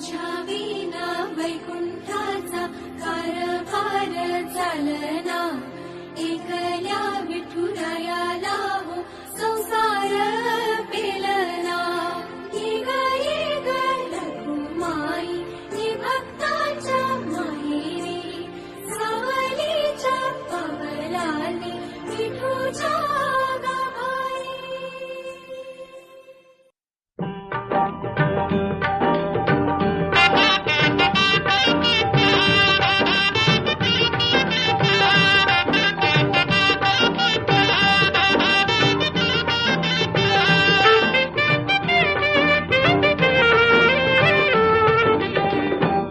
तुझ्या विना वैकुंठाचा कारभार चालना, एकल्या विठुरायाला हो संसार पेलना. ये ग रघुमाई नि भक्ताच्या माहेरी, सावलीच्या पावलाने विठूच्या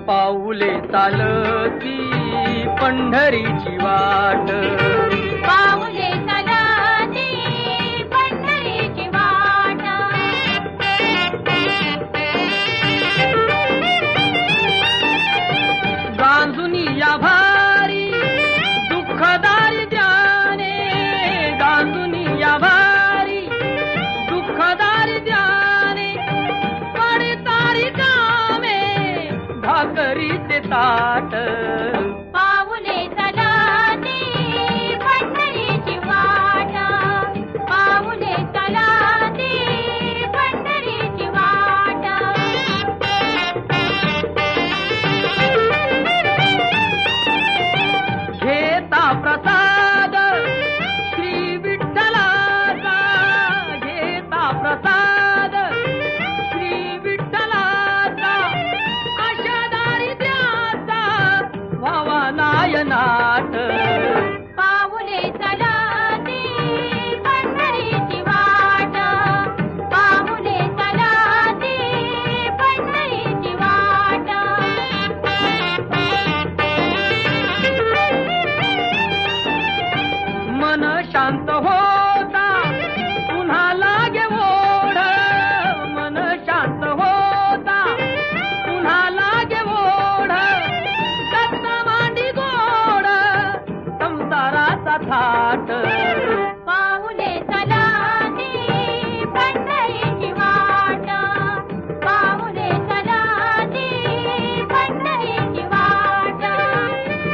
पाऊले चालती पंढरीची वाट, पाऊले चालती पंढरीची वाट. गांजुनी या भारी दुःखदारी ध्याने, गांजुनी या भारी दुःखदारी ध्याने, पडतारी कामे भाकरीचे ताट. पाऊले चालती पंढरीची वाट, पाऊले चालती पंढरीची वाट. घेता प्रसाद श्री विठ्ठलाचा, घेता प्रसाद श्री विठ्ठलाचा, अशा दारिद्र्याचा व्हावा नायनाट. पाऊले चालती पंढरीची वाट, पाऊले चालती पंढरीची वाट. मन शांत होता पुन्हा लागे ओढ, मन शांत होता पुन्हा लागे ओढ. दत्त मांडी गोड संसाराचा थाट. पाऊले चालती पंढरीची वाट, पाऊले चालती पंढरीची वाट.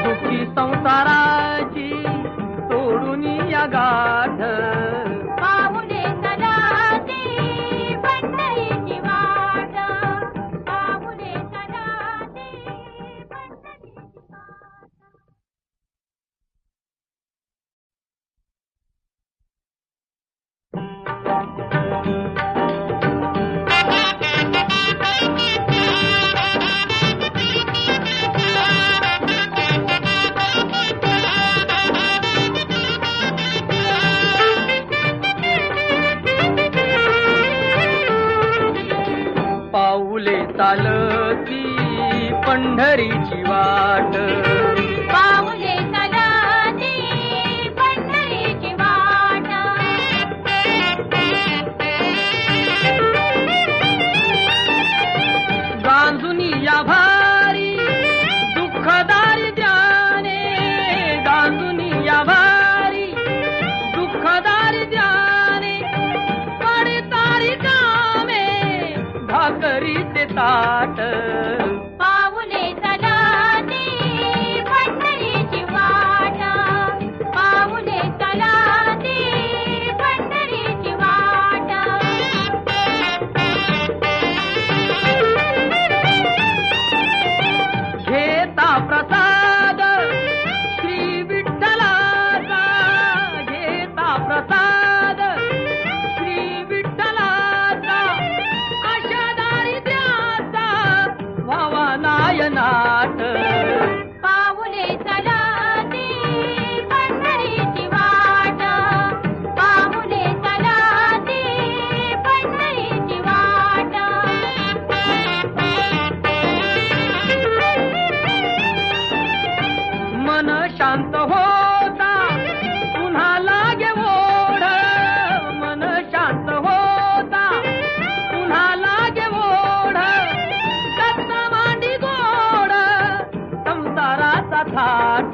दुःखी संसाराची सोडून या गाठ. पाऊले चालती पंढरीची वाट, पाऊले चालती पंढरीची वाट. पाऊले चालती पंढरीची वाट, पाऊले चालती पंढरीची वाट. गांजुनी या भारी दुःखदारी ध्याने, गांजुनी या भारी दुःखदारी ध्याने, पडतारी कामे भाकरीचे ताट. पाऊले चालती पंढरीची वाट, पाऊले चालती पंढरीची वाट. घेता प्रसाद श्री विठ्ठलाचा, घेता प्रसाद श्री विठ्ठलाचा, अशा दारिद्र्याचा व्हावा नायनाट. पाऊले चालती पंढरीची वाट, पाऊले चालती पंढरीची वाट. मन शांत होता पुन्हा लागे ओढ, मन शांत होता पुन्हा लागे ओढ. दत्त मांडी गोड संसाराचा थाट.